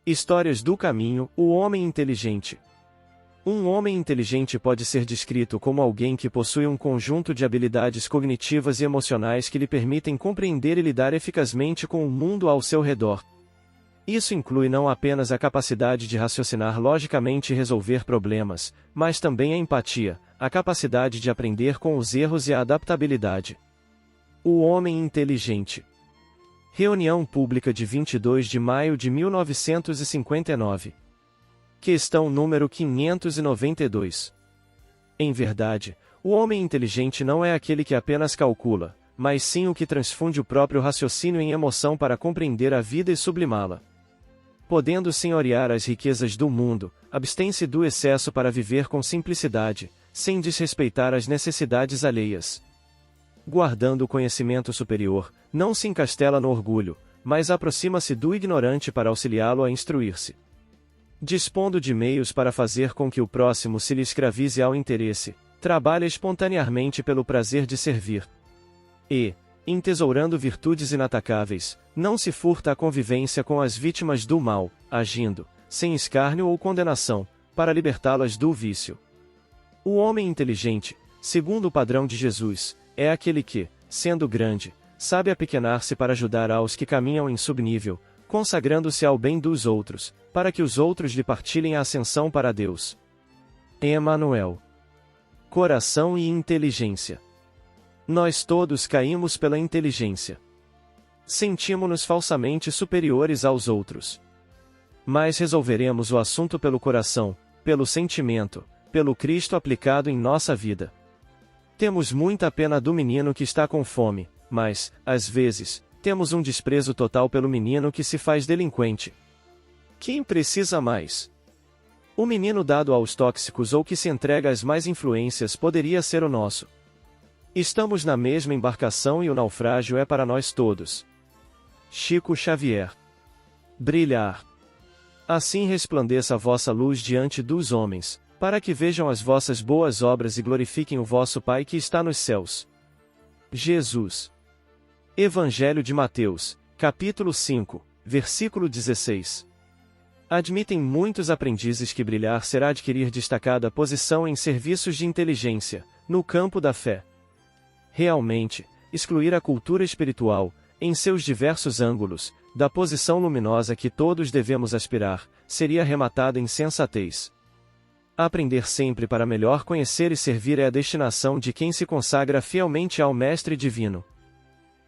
Histórias do caminho, o homem inteligente. Um homem inteligente pode ser descrito como alguém que possui um conjunto de habilidades cognitivas e emocionais que lhe permitem compreender e lidar eficazmente com o mundo ao seu redor. Isso inclui não apenas a capacidade de raciocinar logicamente e resolver problemas, mas também a empatia, a capacidade de aprender com os erros e a adaptabilidade. O homem inteligente. Reunião pública de 22 de maio de 1959. Questão número 592. Em verdade, o homem inteligente não é aquele que apenas calcula, mas sim o que transfunde o próprio raciocínio em emoção para compreender a vida e sublimá-la. Podendo senhorear as riquezas do mundo, abstém-se do excesso para viver com simplicidade, sem desrespeitar as necessidades alheias. Guardando o conhecimento superior, não se encastela no orgulho, mas aproxima-se do ignorante para auxiliá-lo a instruir-se. Dispondo de meios para fazer com que o próximo se lhe escravize ao interesse, trabalha espontaneamente pelo prazer de servir. E, entesourando virtudes inatacáveis, não se furta à convivência com as vítimas do mal, agindo, sem escárnio ou condenação, para libertá-las do vício. O homem inteligente, segundo o padrão de Jesus, é aquele que, sendo grande, sabe apequenar-se para ajudar aos que caminham em subnível, consagrando-se ao bem dos outros, para que os outros lhe partilhem a ascensão para Deus. Emmanuel. Coração e inteligência. Nós todos caímos pela inteligência. Sentimos-nos falsamente superiores aos outros. Mas resolveremos o assunto pelo coração, pelo sentimento, pelo Cristo aplicado em nossa vida. Temos muita pena do menino que está com fome, mas, às vezes, temos um desprezo total pelo menino que se faz delinquente. Quem precisa mais? O menino dado aos tóxicos ou que se entrega às más influências poderia ser o nosso. Estamos na mesma embarcação e o naufrágio é para nós todos. Chico Xavier. Brilhar. Assim resplandeça a vossa luz diante dos homens, para que vejam as vossas boas obras e glorifiquem o vosso Pai que está nos céus. Jesus. Evangelho de Mateus, capítulo 5, versículo 16. Admitem muitos aprendizes que brilhar será adquirir destacada posição em serviços de inteligência, no campo da fé. Realmente, excluir a cultura espiritual, em seus diversos ângulos, da posição luminosa que todos devemos aspirar, seria arrematada insensatez. Aprender sempre para melhor conhecer e servir é a destinação de quem se consagra fielmente ao Mestre Divino.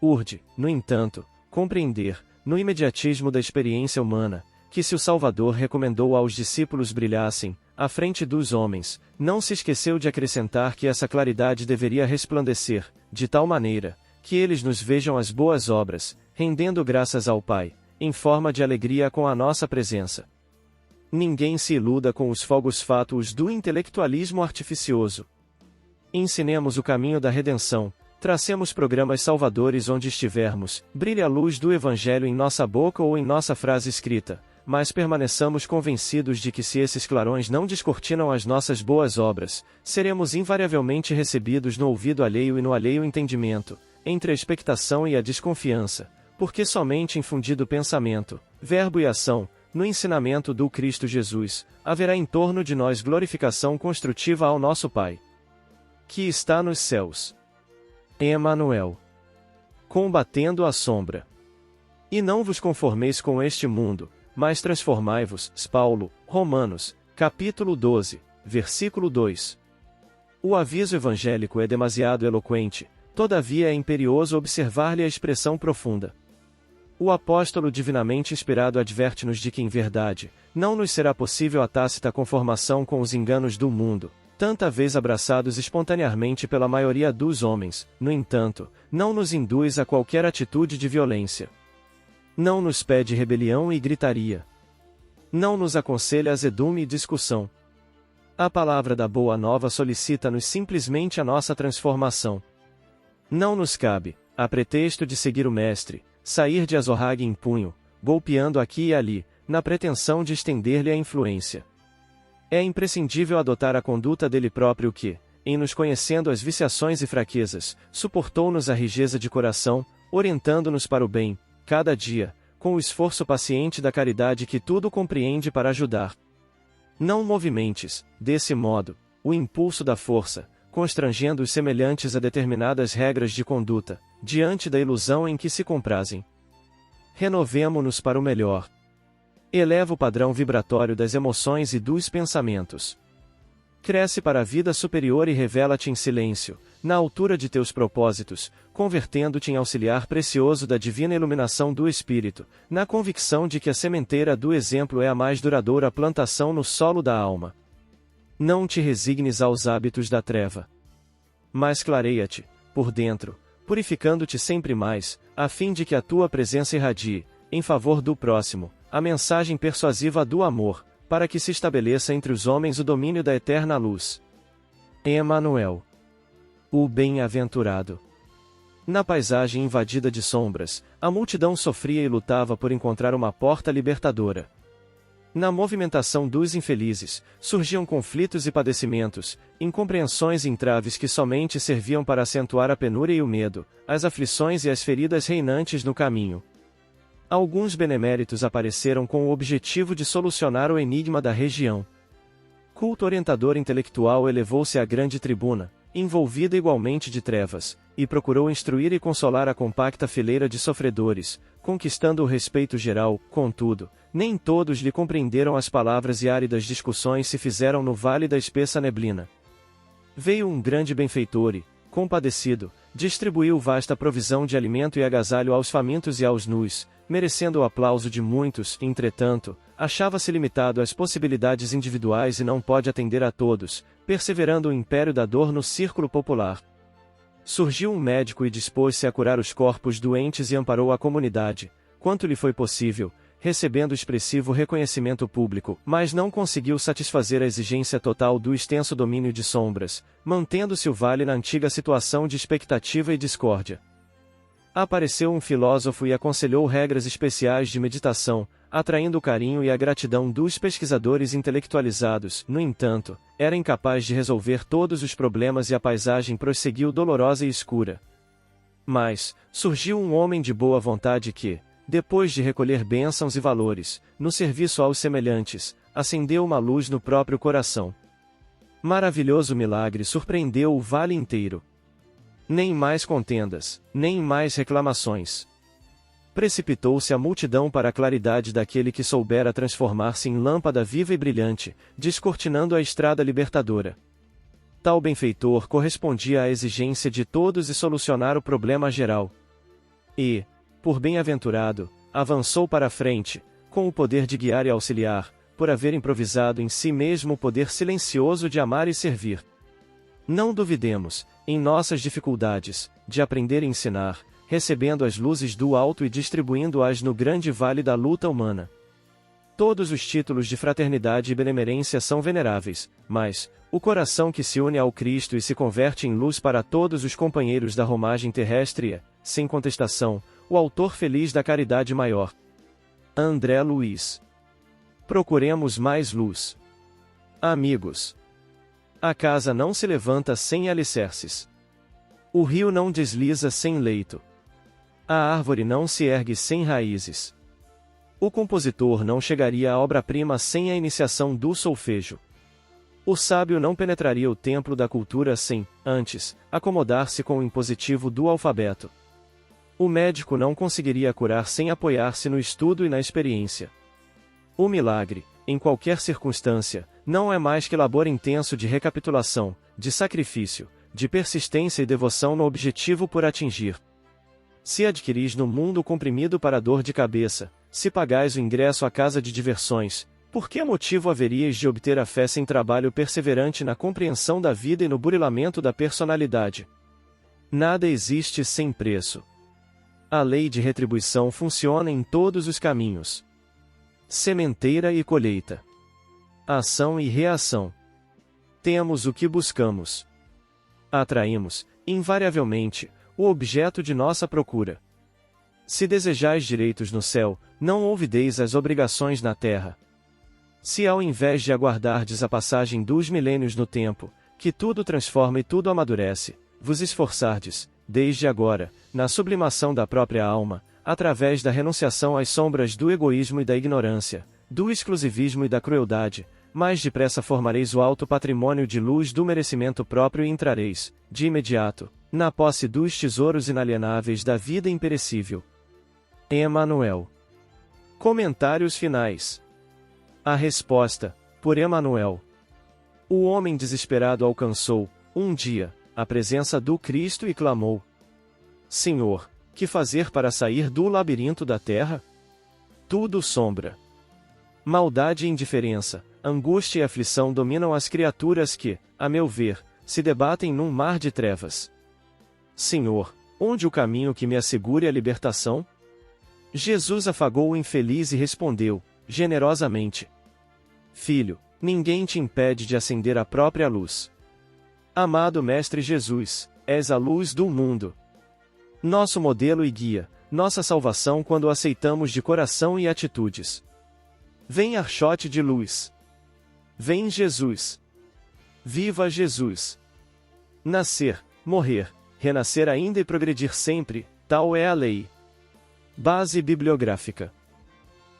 Urde, no entanto, compreender, no imediatismo da experiência humana, que se o Salvador recomendou aos discípulos brilhassem, à frente dos homens, não se esqueceu de acrescentar que essa claridade deveria resplandecer, de tal maneira, que eles nos vejam as boas obras, rendendo graças ao Pai, em forma de alegria com a nossa presença. Ninguém se iluda com os fogos fátuos do intelectualismo artificioso. Ensinemos o caminho da redenção, tracemos programas salvadores onde estivermos, brilhe a luz do Evangelho em nossa boca ou em nossa frase escrita, mas permaneçamos convencidos de que se esses clarões não descortinam as nossas boas obras, seremos invariavelmente recebidos no ouvido alheio e no alheio entendimento, entre a expectação e a desconfiança, porque somente infundido pensamento, verbo e ação, no ensinamento do Cristo Jesus, haverá em torno de nós glorificação construtiva ao nosso Pai, que está nos céus. Emmanuel. Combatendo a sombra. E não vos conformeis com este mundo, mas transformai-vos, Paulo, Romanos, capítulo 12, versículo 2. O aviso evangélico é demasiado eloquente, todavia é imperioso observar-lhe a expressão profunda. O apóstolo divinamente inspirado adverte-nos de que em verdade, não nos será possível a tácita conformação com os enganos do mundo, tanta vez abraçados espontaneamente pela maioria dos homens, no entanto, não nos induz a qualquer atitude de violência. Não nos pede rebelião e gritaria. Não nos aconselha azedume e discussão. A palavra da Boa Nova solicita-nos simplesmente a nossa transformação. Não nos cabe, a pretexto de seguir o Mestre, sair de azorrague em punho, golpeando aqui e ali, na pretensão de estender-lhe a influência. É imprescindível adotar a conduta dele próprio que, em nos conhecendo as viciações e fraquezas, suportou-nos a rijeza de coração, orientando-nos para o bem, cada dia, com o esforço paciente da caridade que tudo compreende para ajudar. Não movimentes, desse modo, o impulso da força, constrangendo os semelhantes a determinadas regras de conduta, diante da ilusão em que se comprazem. Renovemo-nos para o melhor. Eleva o padrão vibratório das emoções e dos pensamentos. Cresce para a vida superior e revela-te em silêncio, na altura de teus propósitos, convertendo-te em auxiliar precioso da divina iluminação do Espírito, na convicção de que a sementeira do exemplo é a mais duradoura plantação no solo da alma. Não te resignes aos hábitos da treva. Mas clareia-te, por dentro, purificando-te sempre mais, a fim de que a tua presença irradie, em favor do próximo, a mensagem persuasiva do amor, para que se estabeleça entre os homens o domínio da eterna luz. Emmanuel. O bem-aventurado. Na paisagem invadida de sombras, a multidão sofria e lutava por encontrar uma porta libertadora. Na movimentação dos infelizes, surgiam conflitos e padecimentos, incompreensões e entraves que somente serviam para acentuar a penúria e o medo, as aflições e as feridas reinantes no caminho. Alguns beneméritos apareceram com o objetivo de solucionar o enigma da região. Culto orientador intelectual elevou-se à grande tribuna, envolvida igualmente de trevas, e procurou instruir e consolar a compacta fileira de sofredores, conquistando o respeito geral. Contudo, nem todos lhe compreenderam as palavras e áridas discussões se fizeram no vale da espessa neblina. Veio um grande benfeitor e, compadecido, distribuiu vasta provisão de alimento e agasalho aos famintos e aos nus, merecendo o aplauso de muitos. Entretanto, achava-se limitado às possibilidades individuais e não pode atender a todos, perseverando o império da dor no círculo popular. Surgiu um médico e dispôs-se a curar os corpos doentes e amparou a comunidade, quanto lhe foi possível, recebendo expressivo reconhecimento público, mas não conseguiu satisfazer a exigência total do extenso domínio de sombras, mantendo-se o vale na antiga situação de expectativa e discórdia. Apareceu um filósofo e aconselhou regras especiais de meditação, atraindo o carinho e a gratidão dos pesquisadores intelectualizados. No entanto, era incapaz de resolver todos os problemas e a paisagem prosseguiu dolorosa e escura. Mas, surgiu um homem de boa vontade que, depois de recolher bênçãos e valores, no serviço aos semelhantes, acendeu uma luz no próprio coração. Maravilhoso milagre surpreendeu o vale inteiro. Nem mais contendas, nem mais reclamações. Precipitou-se a multidão para a claridade daquele que soubera transformar-se em lâmpada viva e brilhante, descortinando a estrada libertadora. Tal benfeitor correspondia à exigência de todos e solucionar o problema geral. E, por bem-aventurado, avançou para a frente, com o poder de guiar e auxiliar, por haver improvisado em si mesmo o poder silencioso de amar e servir. Não duvidemos, em nossas dificuldades, de aprender e ensinar, recebendo as luzes do alto e distribuindo-as no grande vale da luta humana. Todos os títulos de fraternidade e benemerência são veneráveis, mas, o coração que se une ao Cristo e se converte em luz para todos os companheiros da romagem terrestre é, sem contestação, o autor feliz da caridade maior. André Luiz. Procuremos mais luz. Amigos. A casa não se levanta sem alicerces. O rio não desliza sem leito. A árvore não se ergue sem raízes. O compositor não chegaria à obra-prima sem a iniciação do solfejo. O sábio não penetraria o templo da cultura sem, antes, acomodar-se com o impositivo do alfabeto. O médico não conseguiria curar sem apoiar-se no estudo e na experiência. O milagre, em qualquer circunstância, não é mais que labor intenso de recapitulação, de sacrifício, de persistência e devoção no objetivo por atingir. Se adquiris no mundo o comprimido para a dor de cabeça, se pagais o ingresso à casa de diversões, por que motivo haveríeis de obter a fé sem trabalho perseverante na compreensão da vida e no burilamento da personalidade? Nada existe sem preço. A lei de retribuição funciona em todos os caminhos. Sementeira e colheita. Ação e reação. Temos o que buscamos. Atraímos, invariavelmente, o objeto de nossa procura. Se desejais direitos no céu, não ouvideis as obrigações na terra. Se ao invés de aguardardes a passagem dos milênios no tempo, que tudo transforma e tudo amadurece, vos esforçardes, desde agora, na sublimação da própria alma, através da renunciação às sombras do egoísmo e da ignorância, do exclusivismo e da crueldade, mais depressa formareis o alto patrimônio de luz do merecimento próprio e entrareis, de imediato, na posse dos tesouros inalienáveis da vida imperecível. Emanuel. Comentários finais. A resposta, por Emanuel. O homem desesperado alcançou, um dia, a presença do Cristo e clamou: Senhor, que fazer para sair do labirinto da terra? Tudo sombra. Maldade e indiferença, angústia e aflição dominam as criaturas que, a meu ver, se debatem num mar de trevas. Senhor, onde o caminho que me assegure a libertação? Jesus afagou o infeliz e respondeu, generosamente: Filho, ninguém te impede de acender a própria luz. Amado Mestre Jesus, és a luz do mundo. Nosso modelo e guia, nossa salvação quando aceitamos de coração e atitudes. Vem Archote de luz. Vem Jesus. Viva Jesus. Nascer, morrer, renascer ainda e progredir sempre, tal é a lei. Base bibliográfica.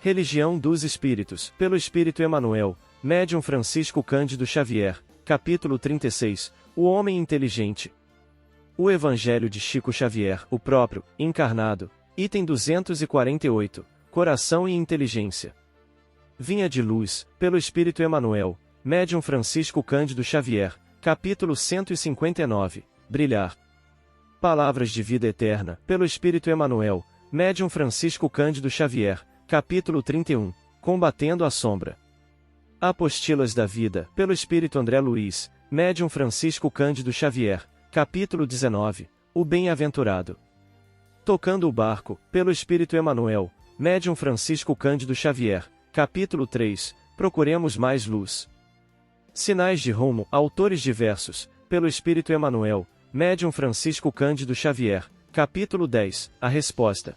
Religião dos Espíritos, pelo Espírito Emanuel, Médium Francisco Cândido Xavier, capítulo 36, O Homem Inteligente. O Evangelho de Chico Xavier, o próprio, encarnado, item 248, Coração e Inteligência. Vinha de Luz, pelo Espírito Emanuel, Médium Francisco Cândido Xavier, capítulo 159, Brilhar. Palavras de Vida Eterna, pelo Espírito Emanuel, Médium Francisco Cândido Xavier, capítulo 31, Combatendo a Sombra. Apostilas da Vida, pelo Espírito André Luiz, Médium Francisco Cândido Xavier, capítulo 19, O Bem-Aventurado. Tocando o Barco, pelo Espírito Emanuel, Médium Francisco Cândido Xavier, capítulo 3, Procuremos mais luz. Sinais de rumo, autores diversos, pelo Espírito Emanuel, Médium Francisco Cândido Xavier, capítulo 10, A Resposta.